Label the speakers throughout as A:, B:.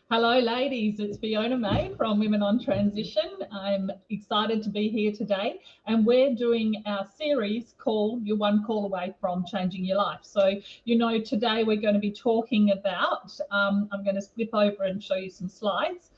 A: Hello, ladies. It's Fiona May from Women on Transition. I'm excited to be here today, and we're doing our series called You're One Call Away from Changing Your Life. So, today we're going to be talking about, I'm going to flip over and show you some slides.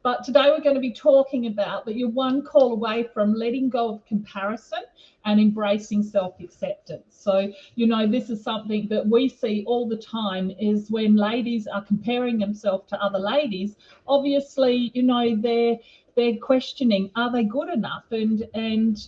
A: But today we're going to be talking about that you're one call away from letting go of comparison and embracing self-acceptance. So, this is something that we see all the time is when ladies are comparing themselves to other ladies, obviously, they're questioning, are they good enough? And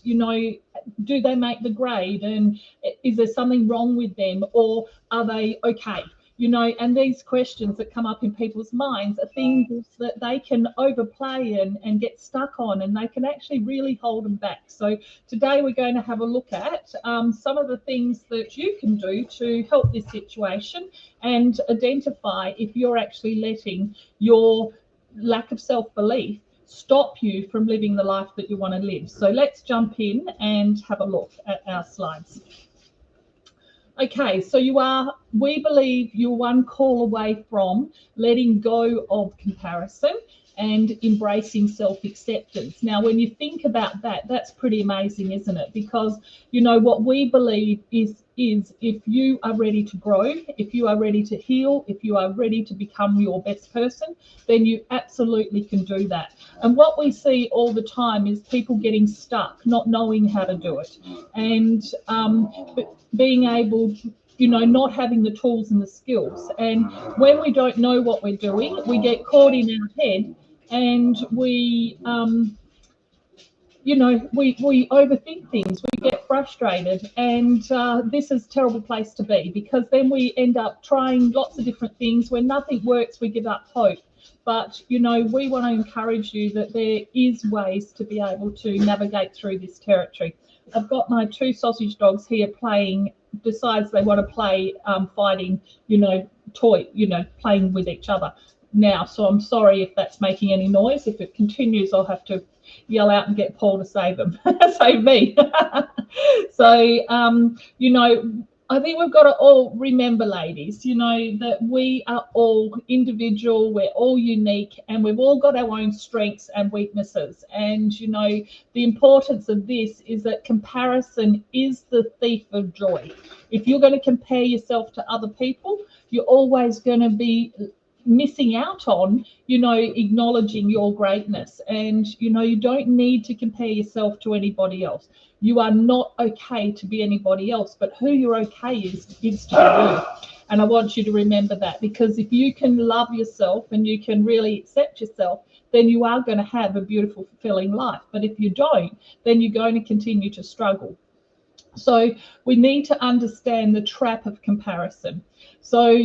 A: do they make the grade? And is there something wrong with them? Or are they okay? And these questions that come up in people's minds are things that they can overplay and get stuck on, and they can actually really hold them back. So today we're going to have a look at some of the things that you can do to help this situation and identify if you're actually letting your lack of self-belief stop you from living the life that you want to live. So let's jump in and have a look at our slides. Okay, so we believe you're one call away from letting go of comparison and embracing self-acceptance. Now, when you think about that, that's pretty amazing, isn't it? Because, what we believe is if you are ready to grow, if you are ready to heal, if you are ready to become your best person, then you absolutely can do that. And what we see all the time is people getting stuck, not knowing how to do it, and being able to, not having the tools and the skills. And when we don't know what we're doing, we get caught in our head, and we overthink things, we get frustrated, and this is a terrible place to be, because then we end up trying lots of different things. When nothing works, we give up hope. But we want to encourage you that there is ways to be able to navigate through this territory. I've got my two sausage dogs here playing, decides they want to play fighting, playing with each other now. So I'm sorry if that's making any noise. If it continues, I'll have to yell out and get Paul to save them, save me. So, I think we've got to all remember, ladies, that we are all individual, we're all unique, and we've all got our own strengths and weaknesses. And, the importance of this is that comparison is the thief of joy. If you're going to compare yourself to other people, you're always going to be missing out on, acknowledging your greatness. And, you don't need to compare yourself to anybody else. You are not okay to be anybody else, but who you're okay is to you. And I want you to remember that, because if you can love yourself and you can really accept yourself, then you are going to have a beautiful, fulfilling life. But if you don't, then you're going to continue to struggle. So we need to understand the trap of comparison. So,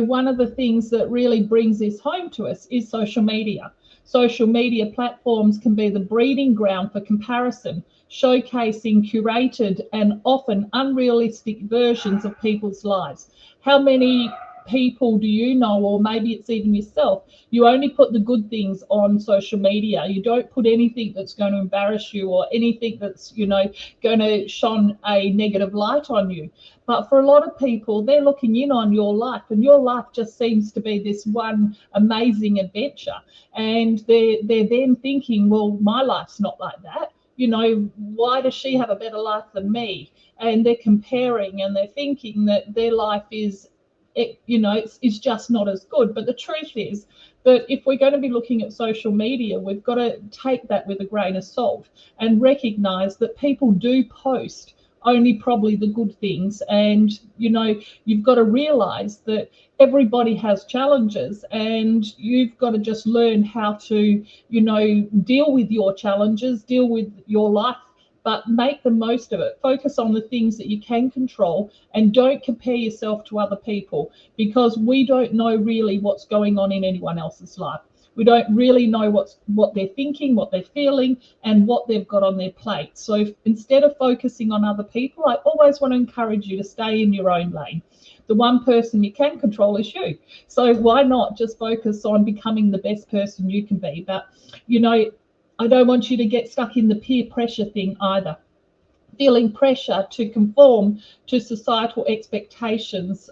A: one of the things that really brings this home to us is social media. Social media platforms can be the breeding ground for comparison, showcasing curated and often unrealistic versions of people's lives. How many people do you know, or maybe it's even yourself, you only put the good things on social media? You don't put anything that's going to embarrass you, or anything that's going to shine a negative light on you. But for a lot of people, they're looking in on your life, and your life just seems to be this one amazing adventure, and they're then thinking, well, my life's not like that. Why does she have a better life than me? And they're comparing, and they're thinking that their life is it's just not as good. But the truth is that if we're going to be looking at social media, we've got to take that with a grain of salt and recognize that people do post only probably the good things. And you've got to realize that everybody has challenges, and you've got to just learn how to deal with your challenges, deal with your life, but make the most of it. Focus on the things that you can control, and don't compare yourself to other people, because we don't know really what's going on in anyone else's life. We don't really know what they're thinking, what they're feeling, and what they've got on their plate. So instead of focusing on other people, I always want to encourage you to stay in your own lane. The one person you can control is you. So why not just focus on becoming the best person you can be? But, I don't want you to get stuck in the peer pressure thing either. Feeling pressure to conform to societal expectations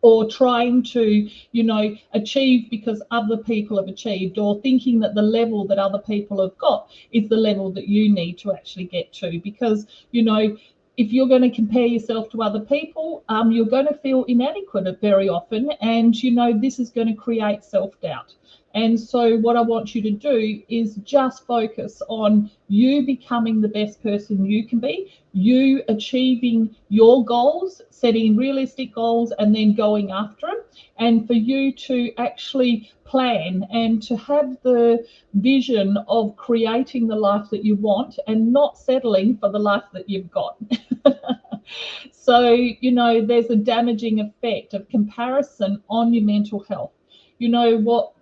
A: or trying to, you know, achieve because other people have achieved, or thinking that the level that other people have got is the level that you need to actually get to. Because, you know, if you're going to compare yourself to other people, you're going to feel inadequate very often, and, you know, this is going to create self-doubt. And so what I want you to do is just focus on you becoming the best person you can be, you achieving your goals, setting realistic goals, and then going after them, and for you to actually plan and to have the vision of creating the life that you want and not settling for the life that you've got. So, you know, there's a damaging effect of comparison on your mental health. You know, what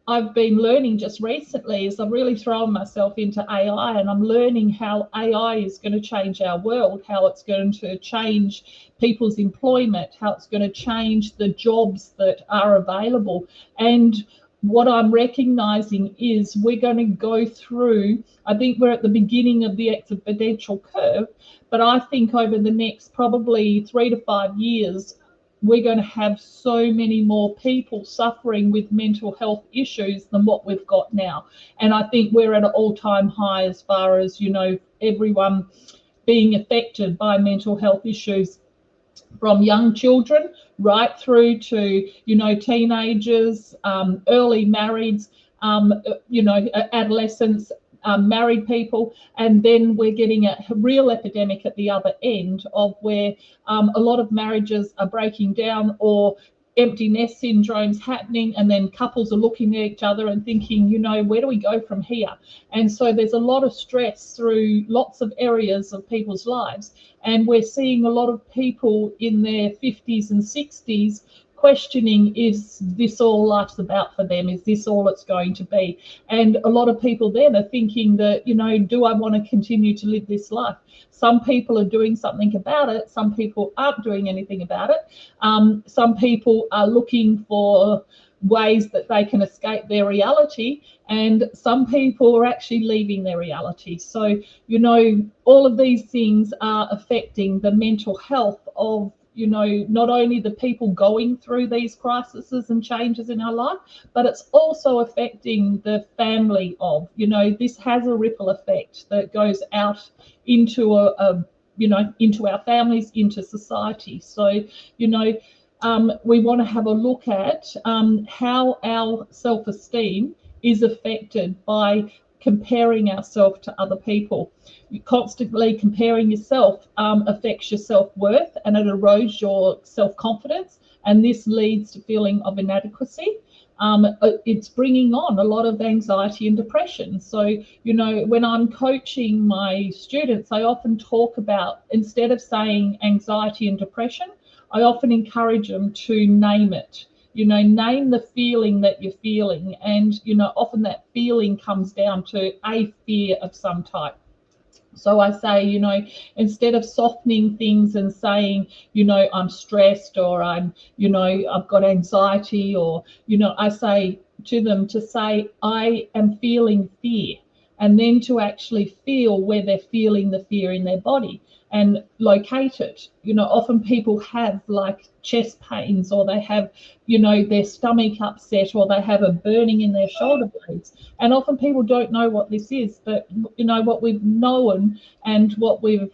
A: I've been learning just recently is I've really thrown myself into AI, and I'm learning how AI is going to change our world, how it's going to change people's employment, how it's going to change the jobs that are available. And what I'm recognizing is we're going to go through, I think we're at the beginning of the exponential curve, but I think over the next probably 3 to 5 years, we're going to have so many more people suffering with mental health issues than what we've got now. And I think we're at an all-time high as far as, you know, everyone being affected by mental health issues, from young children right through to, you know, teenagers, early marrieds, you know, adolescents, married people, and then we're getting a real epidemic at the other end of where a lot of marriages are breaking down, or empty nest syndrome's happening, and then couples are looking at each other and thinking, you know, where do we go from here? And so there's a lot of stress through lots of areas of people's lives, and we're seeing a lot of people in their 50s and 60s questioning, is this all life's about for them? Is this all it's going to be? And a lot of people then are thinking that, you know, do I want to continue to live this life? Some people are doing something about it. Some people aren't doing anything about it. Some people are looking for ways that they can escape their reality, and some people are actually leaving their reality. So, you know, all of these things are affecting the mental health of, you know, not only the people going through these crises and changes in our life, but it's also affecting the family of, you know, this has a ripple effect that goes out into you know, into our families, into society. So, you know, we want to have a look at how our self-esteem is affected by comparing ourselves to other people. You constantly comparing yourself affects your self-worth, and it erodes your self-confidence, and this leads to feeling of inadequacy. It's bringing on a lot of anxiety and depression. So, you know, when I'm coaching my students, I often talk about, instead of saying anxiety and depression, I often encourage them to name it. You know, name the feeling that you're feeling. And, you know, often that feeling comes down to a fear of some type. So I say, you know, instead of softening things and saying, you know, I'm stressed, or I'm, you know, I've got anxiety, or, you know, I say to them to say, I am feeling fear, and then to actually feel where they're feeling the fear in their body and locate it. You know, often people have like chest pains, or they have, you know, their stomach upset, or they have a burning in their shoulder blades. And often people don't know what this is, but, you know, what we've known and what we've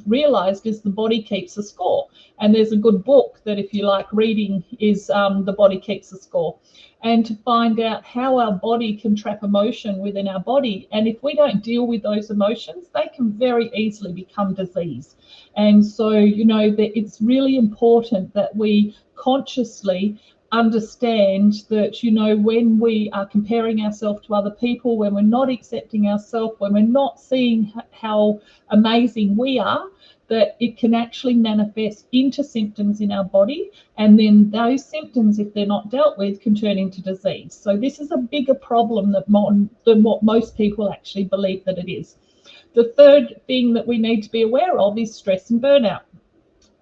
A: realized is the body keeps a score. And there's a good book that, if you like reading, is The Body Keeps a Score. And to find out how our body can trap emotion within our body. And if we don't deal with those emotions, they can very easily become disease. And so, you know, it's really important that we consciously understand that, you know, when we are comparing ourselves to other people, when we're not accepting ourselves, when we're not seeing how amazing we are, that it can actually manifest into symptoms in our body, and then those symptoms, if they're not dealt with, can turn into disease. So this is a bigger problem than what most people actually believe that it is. The third thing that we need to be aware of is stress and burnout.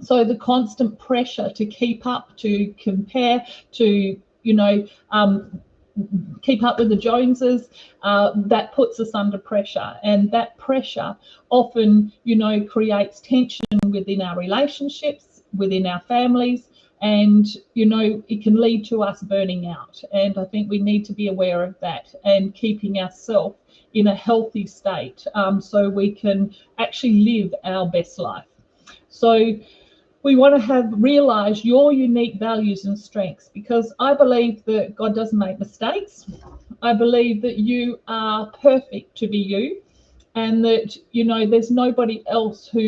A: So the constant pressure to keep up, to compare, to, you know, keep up with the Joneses, that puts us under pressure. And that pressure often, you know, creates tension within our relationships, within our families, And, you know, it can lead to us burning out. And I think we need to be aware of that and keeping ourselves in a healthy state, so we can actually live our best life. So we want to have realize your unique values and strengths, because I believe that God doesn't make mistakes. I believe that you are perfect to be you, and that, you know, there's nobody else who,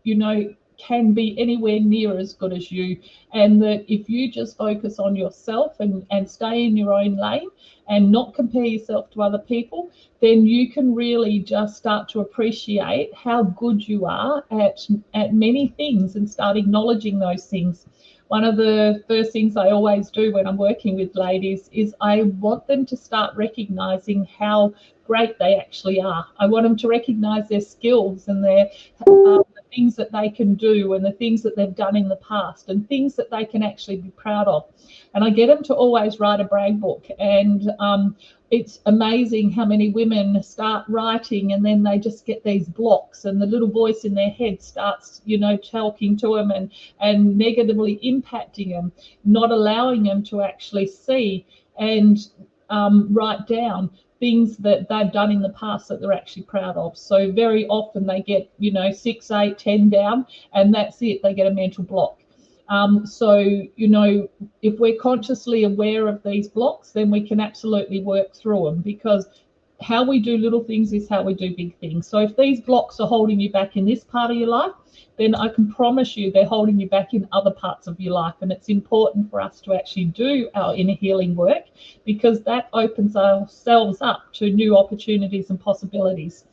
A: you know, can be anywhere near as good as you. And that if you just focus on yourself and stay in your own lane and not compare yourself to other people, then you can really just start to appreciate how good you are at many things and start acknowledging those things. One of the first things I always do when I'm working with ladies is I want them to start recognizing how great they actually are. I want them to recognize their skills and their the things that they can do and the things that they've done in the past and things that they can actually be proud of. And I get them to always write a brag book. And it's amazing how many women start writing and then they just get these blocks, and the little voice in their head starts, you know, talking to them and negatively impacting them, not allowing them to actually see and write down things that they've done in the past that they're actually proud of. So very often they get, you know, 6, 8, 10 down, and that's it. They get a mental block. So, you know, if we're consciously aware of these blocks, then we can absolutely work through them, because how we do little things is how we do big things. So if these blocks are holding you back in this part of your life, then I can promise you they're holding you back in other parts of your life. And it's important for us to actually do our inner healing work, because that opens ourselves up to new opportunities and possibilities.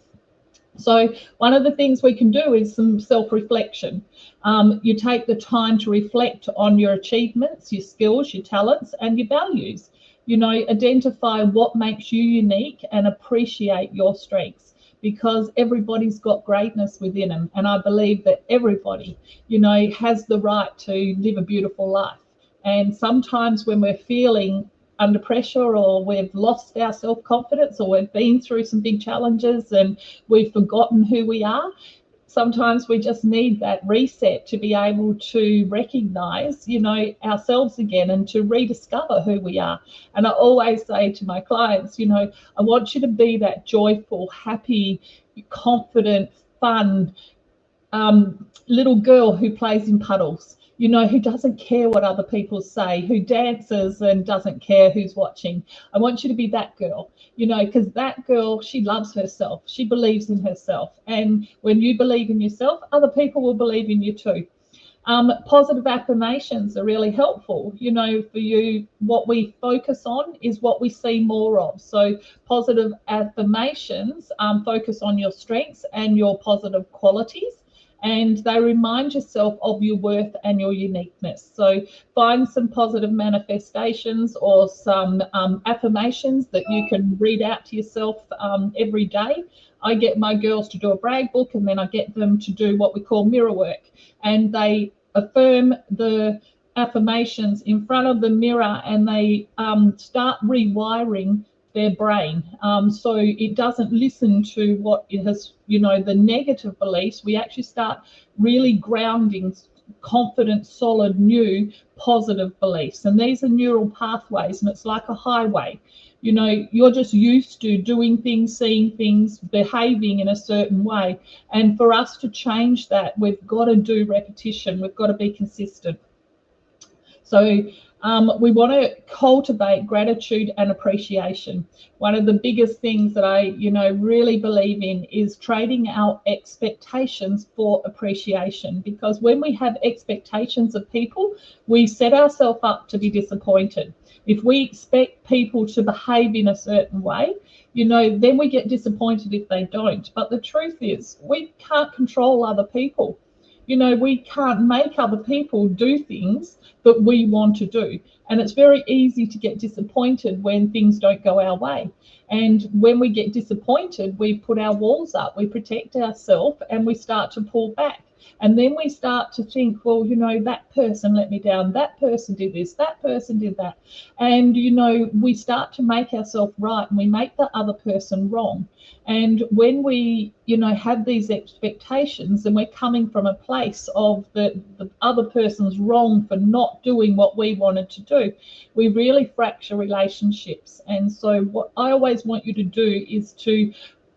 A: So one of the things we can do is some self-reflection. You take the time to reflect on your achievements, your skills, your talents, and your values. You know, identify what makes you unique and appreciate your strengths, because everybody's got greatness within them. And I believe that everybody, you know, has the right to live a beautiful life. And sometimes when we're feeling under pressure, or we've lost our self-confidence, or we've been through some big challenges and we've forgotten who we are, sometimes we just need that reset to be able to recognize, you know, ourselves again and to rediscover who we are. And I always say to my clients, you know, I want you to be that joyful, happy, confident, fun little girl who plays in puddles, you know, who doesn't care what other people say, who dances and doesn't care who's watching. I want you to be that girl, you know, because that girl, she loves herself. She believes in herself. And when you believe in yourself, other people will believe in you too. Positive affirmations are really helpful. You know, for you, what we focus on is what we see more of. So positive affirmations focus on your strengths and your positive qualities, and they remind yourself of your worth and your uniqueness. So find some positive manifestations or some affirmations that you can read out to yourself every day. I get my girls to do a brag book, and then I get them to do what we call mirror work, and they affirm the affirmations in front of the mirror, and they start rewiring their brain, so it doesn't listen to what it has, you know, the negative beliefs. We actually start really grounding confident, solid, new, positive beliefs. And these are neural pathways, and it's like a highway. You know, you're just used to doing things, seeing things, behaving in a certain way. And for us to change that, we've got to do repetition. We've got to be consistent. So we want to cultivate gratitude and appreciation. One of the biggest things that I, you know, really believe in is trading our expectations for appreciation, because when we have expectations of people, we set ourselves up to be disappointed. If we expect people to behave in a certain way, you know, then we get disappointed if they don't. But the truth is, we can't control other people. You know, we can't make other people do things that we want to do. And it's very easy to get disappointed when things don't go our way. And when we get disappointed, we put our walls up, we protect ourselves, and we start to pull back. And then we start to think, well, you know, that person let me down, that person did this, that person did that. And, you know, we start to make ourselves right and we make the other person wrong. And when we, you know, have these expectations and we're coming from a place of the other person's wrong for not doing what we wanted to do, we really fracture relationships. And so what I always want you to do is to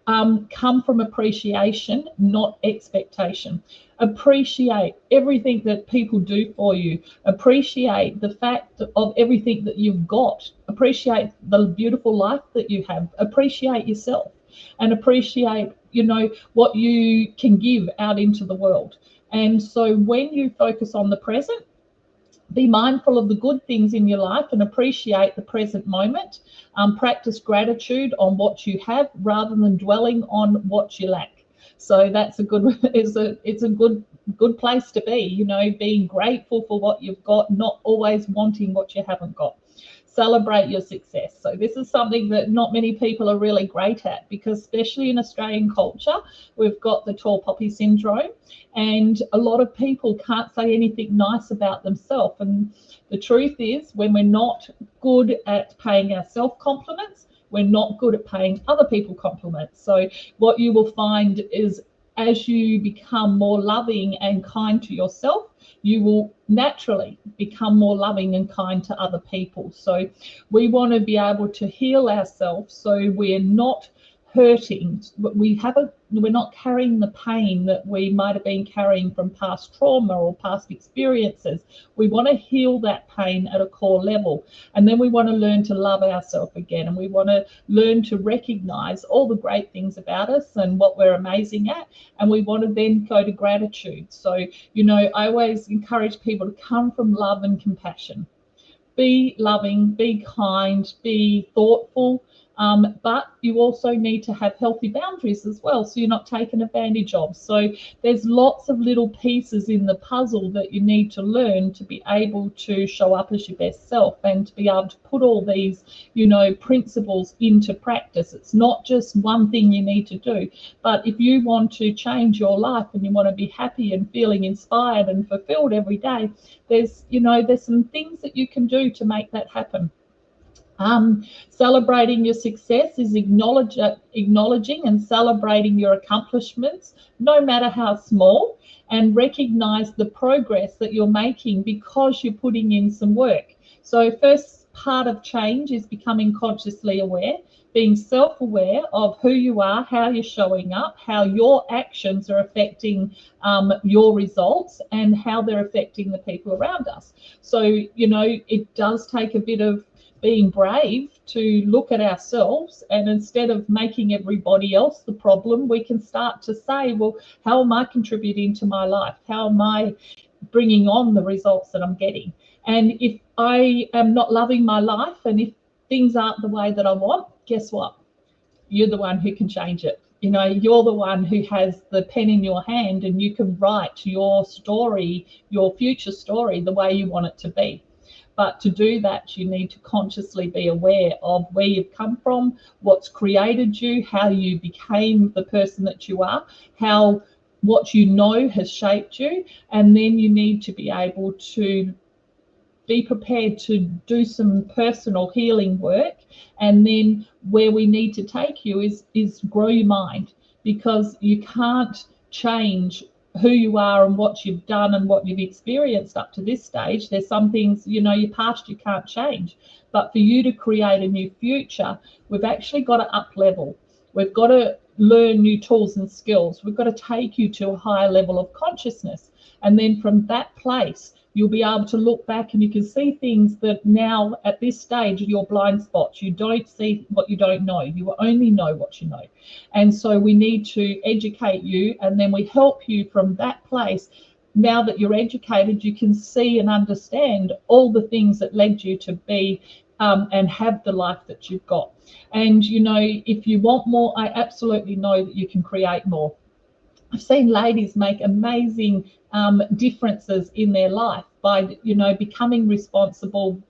A: come from appreciation, not expectation. Appreciate everything that people do for you. Appreciate the fact of everything that you've got. Appreciate the beautiful life that you have. Appreciate yourself and appreciate, you know, what you can give out into the world. And so when you focus on the present, be mindful of the good things in your life and appreciate the present moment. Practice gratitude on what you have rather than dwelling on what you lack. So that's a good, it's a good place to be, you know, being grateful for what you've got, not always wanting what you haven't got. Celebrate your success. So this is something that not many people are really great at, because especially in Australian culture, we've got the tall poppy syndrome, and a lot of people can't say anything nice about themselves. And the truth is, when we're not good at paying ourselves compliments, we're not good at paying other people compliments. So what you will find is, as you become more loving and kind to yourself, you will naturally become more loving and kind to other people. So we want to be able to heal ourselves so we're not hurting, but we're not carrying the pain that we might have been carrying from past trauma or past experiences. We want to heal that pain at a core level, and then we want to learn to love ourselves again, and we want to learn to recognize all the great things about us and what we're amazing at, and we want to then go to gratitude. So, you know, I always encourage people to come from love and compassion. Be loving, be kind, be thoughtful, but you also need to have healthy boundaries as well, so you're not taken advantage of. So there's lots of little pieces in the puzzle that you need to learn to be able to show up as your best self and to be able to put all these, you know, principles into practice. It's not just one thing you need to do, but if you want to change your life and you want to be happy and feeling inspired and fulfilled every day, there's some things that you can do to make that happen. Celebrating your success is acknowledging and celebrating your accomplishments, no matter how small, and recognize the progress that you're making because you're putting in some work. So first part of change is becoming consciously aware, being self-aware of who you are, how you're showing up, how your actions are affecting your results, and how they're affecting the people around us. So, you know, it does take a bit of being brave to look at ourselves, and instead of making everybody else the problem, we can start to say, well, how am I contributing to my life? How am I bringing on the results that I'm getting? And if I am not loving my life, and if things aren't the way that I want, guess what? You're the one who can change it. You know, you're the one who has the pen in your hand, and you can write your story, your future story, the way you want it to be. But to do that, you need to consciously be aware of where you've come from, what's created you, how you became the person that you are, how what you know has shaped you, and then you need to be able to be prepared to do some personal healing work. And then where we need to take you is grow your mind, because you can't change who you are and what you've done and what you've experienced up to this stage. There's some things, you know, your past you can't change, but for you to create a new future, we've actually got to up level. We've got to learn new tools and skills. We've got to take you to a higher level of consciousness, and then from that place you'll be able to look back and you can see things that now at this stage are your blind spots. You don't see what you don't know. You only know what you know. And so we need to educate you, and then we help you from that place. Now that you're educated, you can see and understand all the things that led you to be and have the life that you've got. And, you know, if you want more, I absolutely know that you can create more. I've seen ladies make amazing differences in their life by, you know, becoming responsible,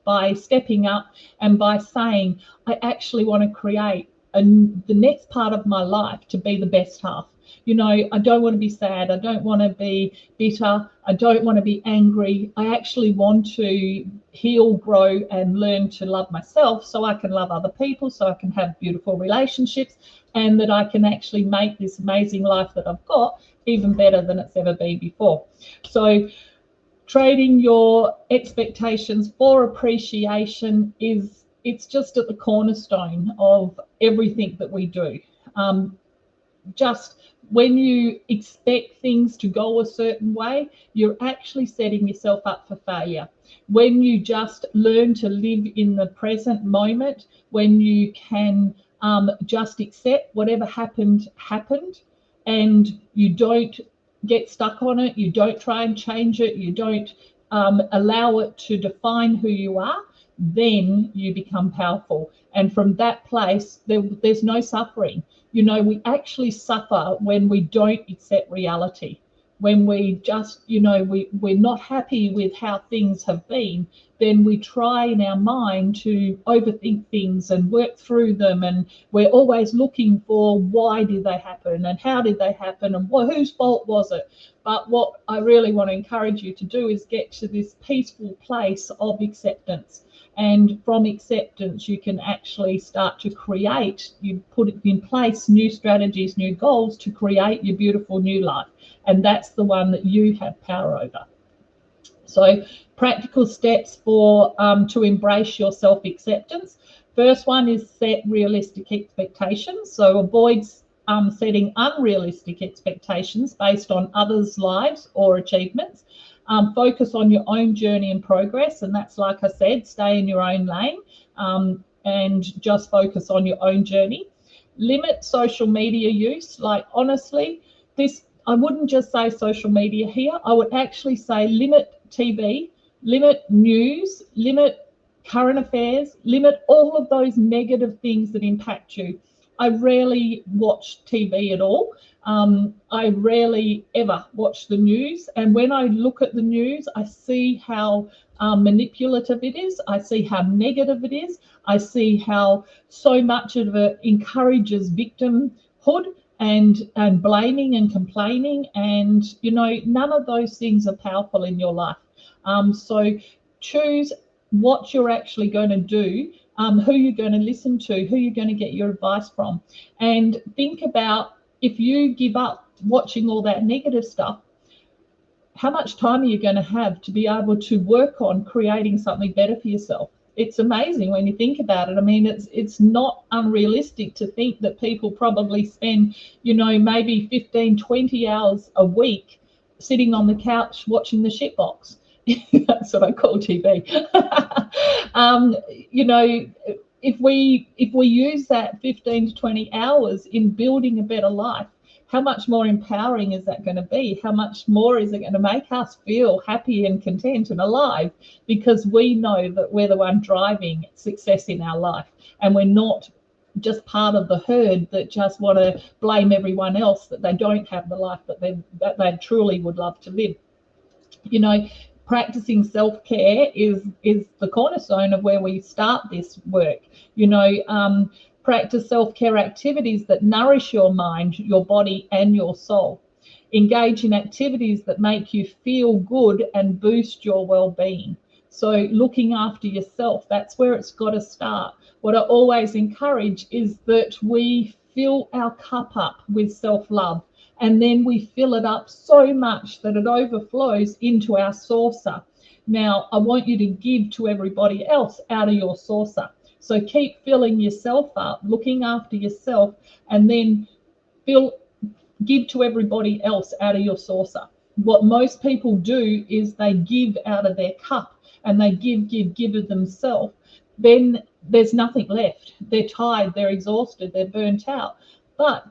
A: by stepping up, and by saying, I actually want to create the next part of my life to be the best half. You know, I don't want to be sad. I don't want to be bitter. I don't want to be angry. I actually want to heal, grow, and learn to love myself so I can love other people, so I can have beautiful relationships, and that I can actually make this amazing life that I've got even better than it's ever been before. So trading your expectations for appreciation it's just at the cornerstone of everything that we do. Just when you expect things to go a certain way, you're actually setting yourself up for failure. When you just learn to live in the present moment, when you can just accept whatever happened, and you don't get stuck on it, you don't try and change it, you don't allow it to define who you are, then you become powerful. And from that place, there's no suffering. You know, we actually suffer when we don't accept reality. When we just, you know, we're not happy with how things have been, then we try in our mind to overthink things and work through them. And we're always looking for why did they happen and how did they happen and whose fault was it? But what I really want to encourage you to do is get to this peaceful place of acceptance. And from acceptance, you can actually start to create, you put in place new strategies, new goals to create your beautiful new life. And that's the one that you have power over. So practical steps for to embrace your self-acceptance. First one is set realistic expectations. So avoid setting unrealistic expectations based on others' lives or achievements. Focus on your own journey and progress, and that's, like I said, stay in your own lane and just focus on your own journey. Limit social media use. Like, honestly, I wouldn't just say social media here. I would actually say limit TV, limit news, limit current affairs, limit all of those negative things that impact you. I rarely watch TV at all. I rarely ever watch the news. And when I look at the news, I see how manipulative it is. I see how negative it is. I see how so much of it encourages victimhood and blaming and complaining. And, you know, none of those things are powerful in your life. So choose what you're actually going to do, who you're going to listen to, who you're going to get your advice from. And think about, if you give up watching all that negative stuff, how much time are you going to have to be able to work on creating something better for yourself? It's amazing when you think about it. I mean, it's not unrealistic to think that people probably spend, you know, maybe 15, 20 hours a week sitting on the couch watching the shitbox. That's what I call TV. You know, if we use that 15 to 20 hours in building a better life, how much more empowering is that going to be? How much more is it going to make us feel happy and content and alive? Because we know that we're the one driving success in our life, and we're not just part of the herd that just want to blame everyone else that they don't have the life that they truly would love to live. You know, practicing self-care is the cornerstone of where we start this work. You know, practice self-care activities that nourish your mind, your body, and your soul. Engage in activities that make you feel good and boost your well-being. So looking after yourself, that's where it's got to start. What I always encourage is that we fill our cup up with self-love, and then we fill it up so much that it overflows into our saucer. Now, I want you to give to everybody else out of your saucer. So keep filling yourself up, looking after yourself, and then give to everybody else out of your saucer. What most people do is they give out of their cup, and they give of themselves. Then there's nothing left. They're tired, they're exhausted, they're burnt out. But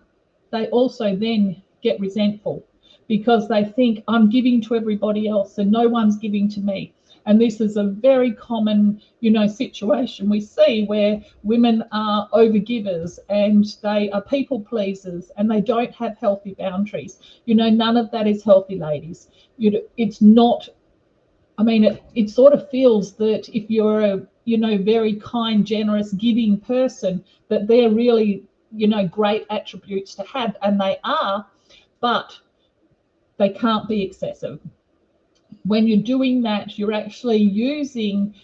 A: they also then get resentful because they think, I'm giving to everybody else and no one's giving to me. And this is a very common, you know, situation we see where women are overgivers and they are people pleasers and they don't have healthy boundaries. You know, none of that is healthy, ladies. It's not. I mean, it sort of feels that if you're a, you know, very kind, generous, giving person, that they're really, you know, great attributes to have, and they are. but they can't be excessive. When you're doing that, you're actually using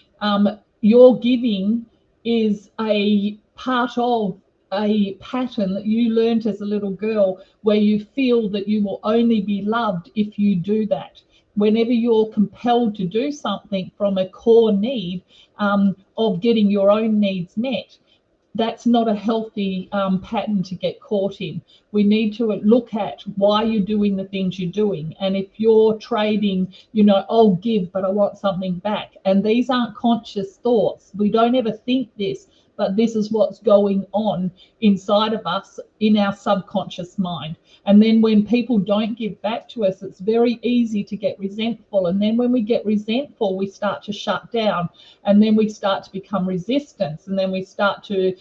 A: your giving is a part of a pattern that you learned as a little girl, where you feel that you will only be loved if you do that. Whenever you're compelled to do something from a core need of getting your own needs met, that's not a healthy pattern to get caught in. We need to look at why you're doing the things you're doing. And if you're trading, I'll give, but I want something back. And these aren't conscious thoughts. We don't ever think this, but this is what's going on inside of us in our subconscious mind. And then when people don't give back to us, it's very easy to get resentful. And then when we get resentful, we start to shut down, and then we start to become resistant, and then we start to,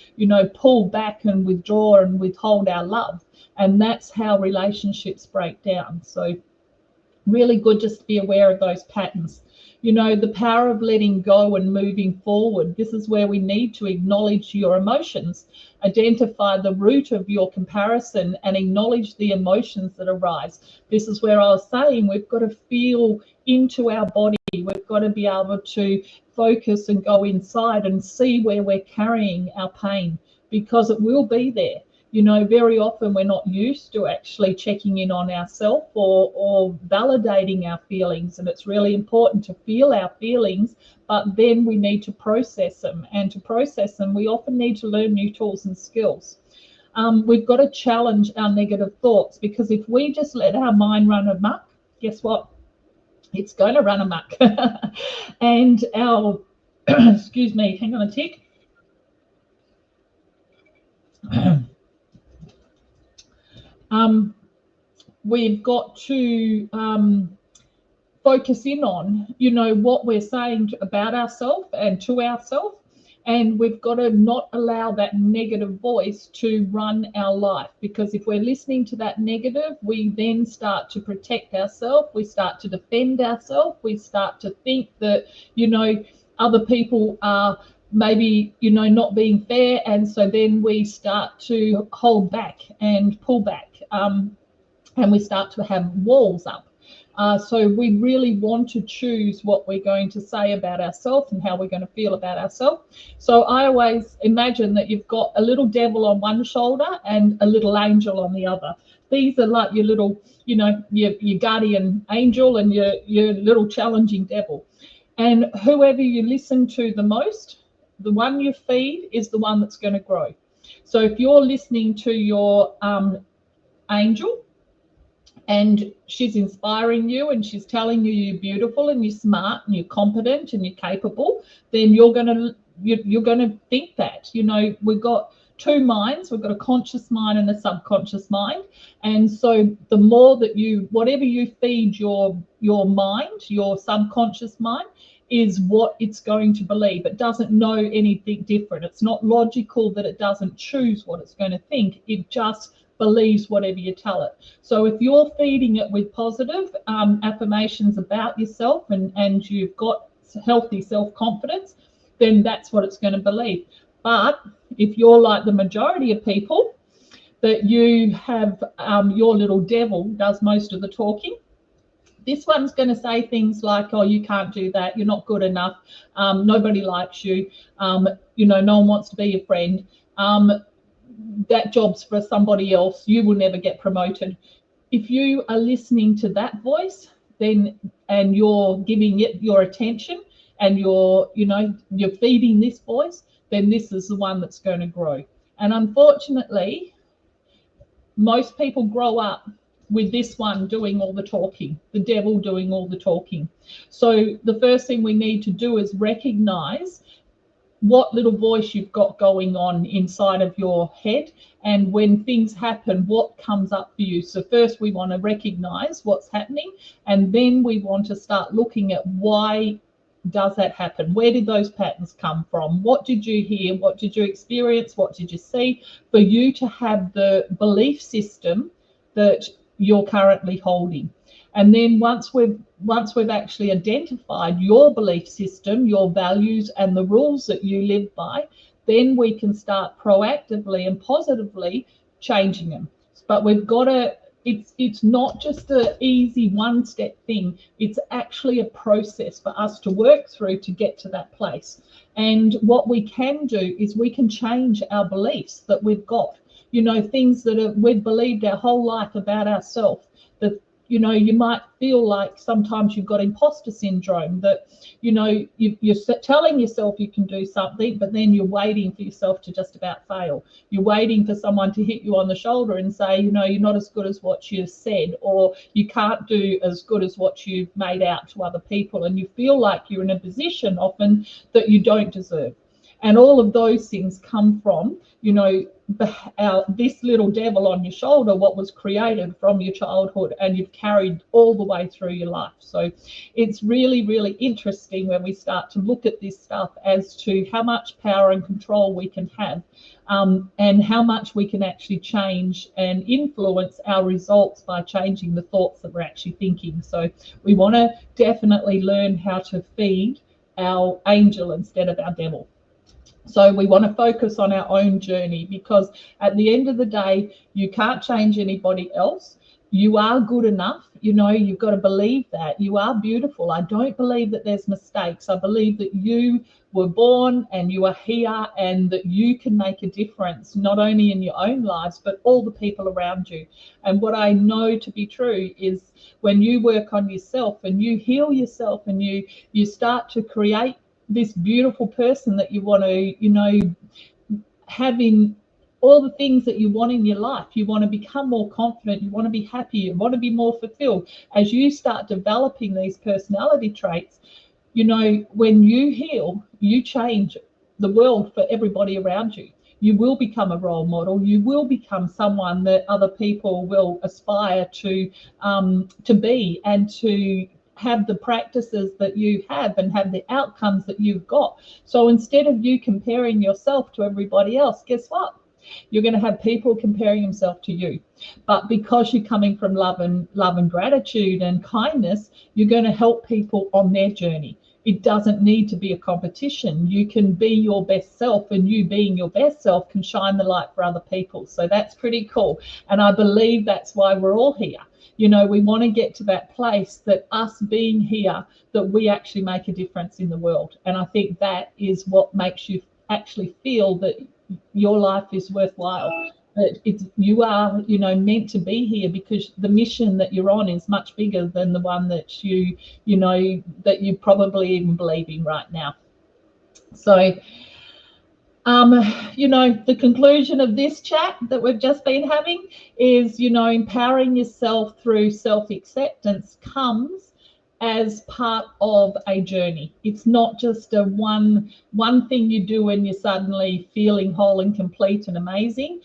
A: pull back and withdraw and withhold our love. And that's how relationships break down. So really good just to be aware of those patterns. The power of letting go and moving forward. This is where we need to acknowledge your emotions, identify the root of your comparison, and acknowledge the emotions that arise. This is where I was saying we've got to feel into our body. We've got to be able to focus and go inside and see where we're carrying our pain, because it will be there. Very often we're not used to actually checking in on ourselves or validating our feelings. And it's really important to feel our feelings, but then we need to process them. And to process them, we often need to learn new tools and skills. We've got to challenge our negative thoughts, because if we just let our mind run amok, guess what? It's going to run amok. And our, excuse me, hang on a tick. We've got to focus in on, what we're saying about ourselves and to ourselves. And we've got to not allow that negative voice to run our life, because if we're listening to that negative, we then start to protect ourselves. We start to defend ourselves. We start to think that, other people are maybe, not being fair. And so then we start to hold back and pull back. And we start to have walls up. So we really want to choose what we're going to say about ourselves and how we're going to feel about ourselves. So I always imagine that you've got a little devil on one shoulder and a little angel on the other. These are like your little, your guardian angel and your little challenging devil. And whoever you listen to the most, the one you feed is the one that's going to grow. So if you're listening to your angel, and she's inspiring you and she's telling you you're beautiful and you're smart and you're competent and you're capable, then you're going to think that. We've got two minds. We've got a conscious mind and a subconscious mind. And so the more that whatever you feed your mind, your subconscious mind, is what it's going to believe. It doesn't know anything different. It's not logical that it doesn't choose what it's going to think. It just believes whatever you tell it. So if you're feeding it with positive affirmations about yourself and you've got healthy self-confidence, then that's what it's going to believe. But if you're like the majority of people, that you have your little devil does most of the talking, this one's going to say things like, oh, you can't do that, you're not good enough, nobody likes you, no one wants to be your friend, that job's for somebody else, you will never get promoted. If you are listening to that voice, then and you're giving it your attention and you're feeding this voice, then this is the one that's going to grow. And unfortunately, most people grow up with this one doing all the talking, the devil doing all the talking. So the first thing we need to do is recognize what little voice you've got going on inside of your head, and when things happen, what comes up for you. So first we want to recognize what's happening, and then we want to start looking at why does that happen? Where did those patterns come from? What did you hear? What did you experience? What did you see? For you to have the belief system that you're currently holding. And then once we've actually identified your belief system, your values and the rules that you live by, then we can start proactively and positively changing them. But we've got to it's not just an easy one-step thing. It's actually a process for us to work through to get to that place. And what we can do is we can change our beliefs that we've got, you know, things that we've believed our whole life about ourselves. That, you know, you might feel like sometimes you've got imposter syndrome, that, you know, you're telling yourself you can do something, but then you're waiting for yourself to just about fail. You're waiting for someone to hit you on the shoulder and say, you know, you're not as good as what you've said, or you can't do as good as what you've made out to other people. And you feel like you're in a position often that you don't deserve. And all of those things come from, you know, this little devil on your shoulder, what was created from your childhood, and you've carried all the way through your life. So it's really, really interesting when we start to look at this stuff as to how much power and control we can have, and how much we can actually change and influence our results by changing the thoughts that we're actually thinking. So we want to definitely learn how to feed our angel instead of our devil. So we want to focus on our own journey, because at the end of the day, you can't change anybody else. You are good enough. You know, you've got to believe that. You are beautiful. I don't believe that there's mistakes. I believe that you were born and you are here, and that you can make a difference, not only in your own lives, but all the people around you. And what I know to be true is when you work on yourself and you heal yourself and you start to create this beautiful person that you want to, you know, have in all the things that you want in your life. You want to become more confident, you want to be happy, you want to be more fulfilled. As you start developing these personality traits, you know, when you heal, you change the world for everybody around you. You will become a role model. You will become someone that other people will aspire to be, and to have the practices that you have and have the outcomes that you've got. So instead of you comparing yourself to everybody else, guess what? You're going to have people comparing themselves to you. But because you're coming from love and gratitude and kindness, you're going to help people on their journey. It doesn't need to be a competition. You can be your best self, and you being your best self can shine the light for other people. So that's pretty cool. And I believe that's why we're all here. You know, we want to get to that place that us being here, that we actually make a difference in the world. And I think that is what makes you actually feel that your life is worthwhile. That you are, you know, meant to be here, because the mission that you're on is much bigger than the one that you know, that you probably even believe in right now. So, you know, the conclusion of this chat that we've just been having is, you know, empowering yourself through self-acceptance comes as part of a journey. It's not just a one thing you do and you're suddenly feeling whole and complete and amazing.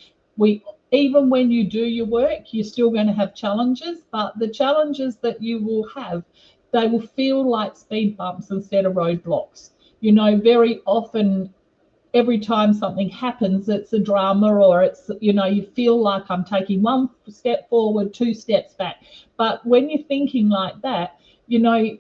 A: Even when you do your work, you're still going to have challenges, but the challenges that you will have, they will feel like speed bumps instead of roadblocks. You know, very often, every time something happens, it's a drama, or it's, you know, you feel like I'm taking one step forward, 2 steps back. But when you're thinking like that, you know,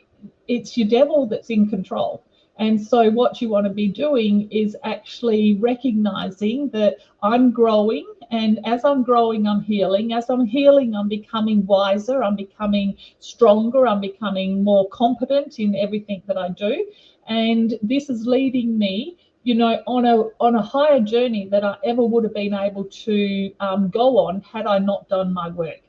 A: it's your devil that's in control. And so what you want to be doing is actually recognizing that I'm growing, and as I'm growing, I'm healing. As I'm healing, I'm becoming wiser, I'm becoming stronger, I'm becoming more competent in everything that I do. And this is leading me, you know, on a higher journey that I ever would have been able to go on had I not done my work.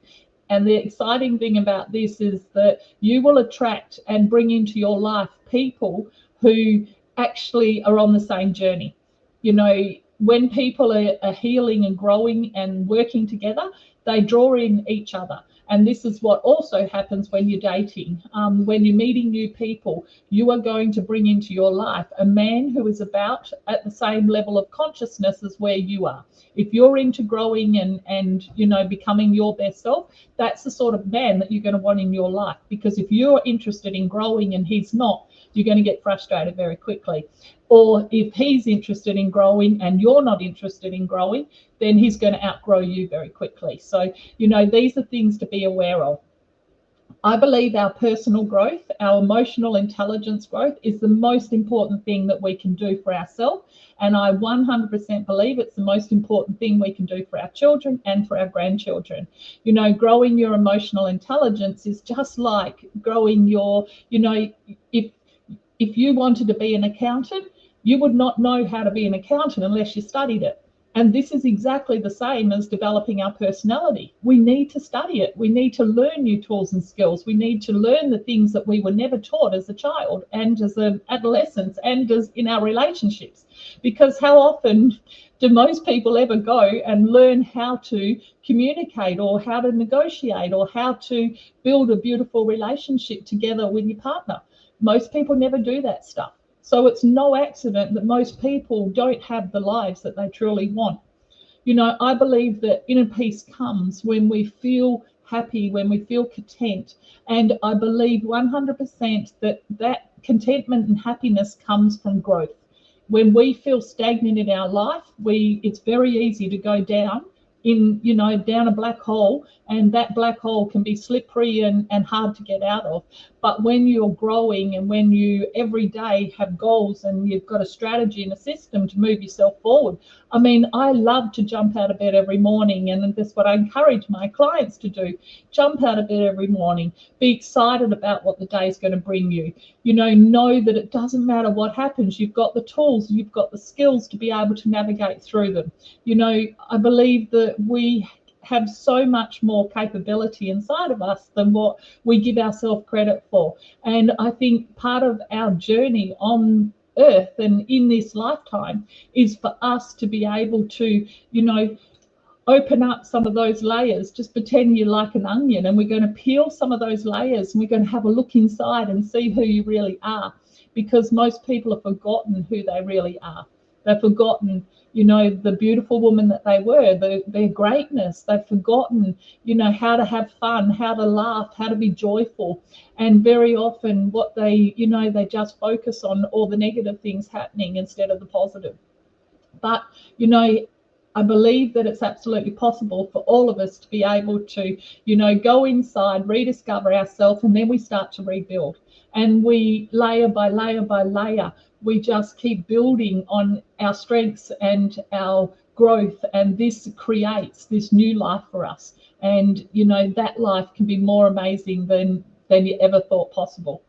A: And the exciting thing about this is that you will attract and bring into your life people who actually are on the same journey. You know, when people are healing and growing and working together, they draw in each other. And this is what also happens when you're dating. When you're meeting new people, you are going to bring into your life a man who is about at the same level of consciousness as where you are. If you're into growing and you know, becoming your best self, that's the sort of man that you're going to want in your life. Because if you're interested in growing and he's not, you're going to get frustrated very quickly. Or if he's interested in growing and you're not interested in growing, then he's going to outgrow you very quickly. So, you know, these are things to be aware of. I believe our personal growth, our emotional intelligence growth is the most important thing that we can do for ourselves. And I 100% believe it's the most important thing we can do for our children and for our grandchildren. You know, growing your emotional intelligence is just like growing your, you know, if you wanted to be an accountant, you would not know how to be an accountant unless you studied it. And this is exactly the same as developing our personality. We need to study it. We need to learn new tools and skills. We need to learn the things that we were never taught as a child and as an adolescent and as in our relationships. Because how often do most people ever go and learn how to communicate or how to negotiate or how to build a beautiful relationship together with your partner? Most people never do that stuff. So it's no accident that most people don't have the lives that they truly want. You know, I believe that inner peace comes when we feel happy, when we feel content. And I believe 100% that contentment and happiness comes from growth. When we feel stagnant in our life, it's very easy to go down down a black hole, and that black hole can be slippery and hard to get out of. But when you're growing and when you every day have goals and you've got a strategy and a system to move yourself forward. I mean, I love to jump out of bed every morning, and that's what I encourage my clients to do. Jump out of bed every morning, be excited about what the day is going to bring you. Know that it doesn't matter what happens. You've got the tools, you've got the skills to be able to navigate through them. I believe that we have so much more capability inside of us than what we give ourselves credit for. And I think part of our journey on earth and in this lifetime is for us to be able to, open up some of those layers. Just pretend you're like an onion, and we're going to peel some of those layers and we're going to have a look inside and see who you really are, because most people have forgotten who they really are. They've forgotten, the beautiful woman that they were, their greatness. They've forgotten, how to have fun, how to laugh, how to be joyful. And very often what they just focus on all the negative things happening instead of the positive. But, I believe that it's absolutely possible for all of us to be able to, go inside, rediscover ourselves, and then we start to rebuild. And we layer by layer by layer, we just keep building on our strengths and our growth, and this creates this new life for us. And that life can be more amazing than you ever thought possible.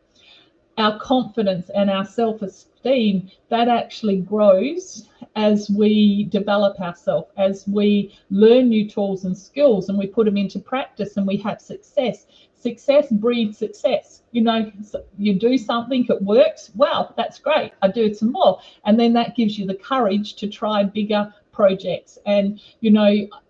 A: Our confidence and our self-esteem, that actually grows as we develop ourselves, as we learn new tools and skills and we put them into practice and we have success. Success breeds success. You do something, it works. Wow, that's great. I do it some more. And then that gives you the courage to try bigger projects. And,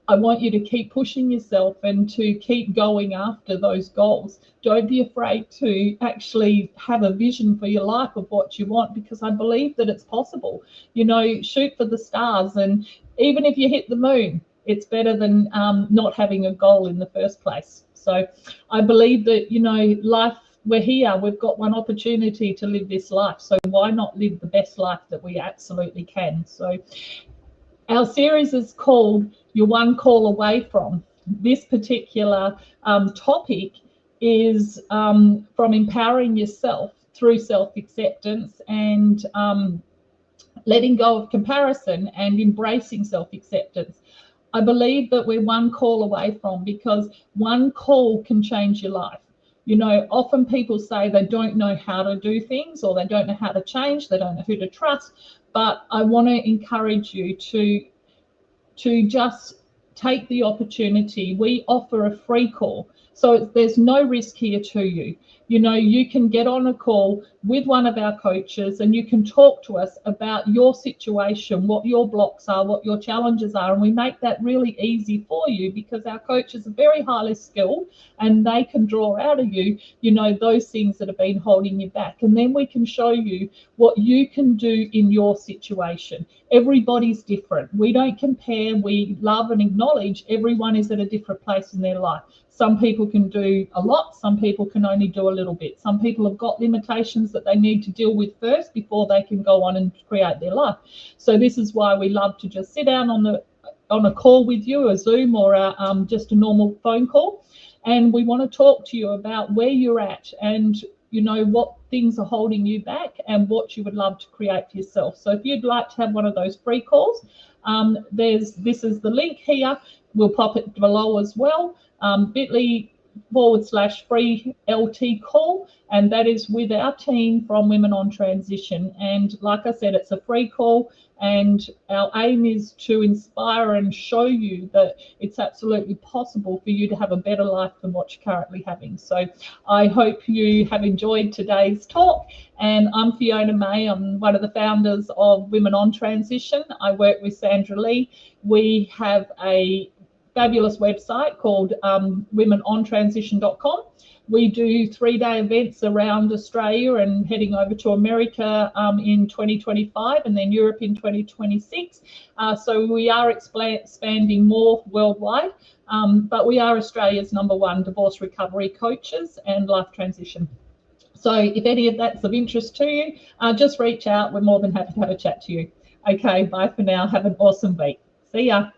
A: I want you to keep pushing yourself and to keep going after those goals. Don't be afraid to actually have a vision for your life of what you want, because I believe that it's possible. Shoot for the stars, and even if you hit the moon, it's better than not having a goal in the first place. So I believe that, life, we're here, we've got one opportunity to live this life. So why not live the best life that we absolutely can? So our series is called You're One Call Away From. This particular topic is from empowering yourself through self-acceptance and letting go of comparison and embracing self-acceptance. I believe that we're one call away from, because one call can change your life. Often people say they don't know how to do things, or they don't know how to change, they don't know who to trust. But I want to encourage you to just take the opportunity. We offer a free call, so there's no risk here to you. You can get on a call with one of our coaches and you can talk to us about your situation, what your blocks are, what your challenges are, and we make that really easy for you, because our coaches are very highly skilled and they can draw out of you, those things that have been holding you back. And then we can show you what you can do in your situation. Everybody's different. We don't compare. We love and acknowledge everyone is at a different place in their life. Some people can do a lot, some people can only do a little bit. Some people have got limitations that they need to deal with first before they can go on and create their life. So this is why we love to just sit down on on a call with you, a Zoom or just a normal phone call. And we want to talk to you about where you're at and, you know, what things are holding you back and what you would love to create for yourself. So if you'd like to have one of those free calls, this is the link here. We'll pop it below as well. bit.ly/free LT call, and that is with our team from Women on Transition. And like I said, it's a free call, and our aim is to inspire and show you that it's absolutely possible for you to have a better life than what you're currently having. So I hope you have enjoyed today's talk. And I'm Fiona May. I'm one of the founders of Women on Transition. I work with Sandra Lee. We have a fabulous website called womenontransition.com. We do 3-day events around Australia and heading over to America in 2025 and then Europe in 2026. So we are expanding more worldwide, but we are Australia's #1 divorce recovery coaches and life transition. So if any of that's of interest to you, just reach out. We're more than happy to have a chat to you. Okay, bye for now. Have an awesome week. See ya.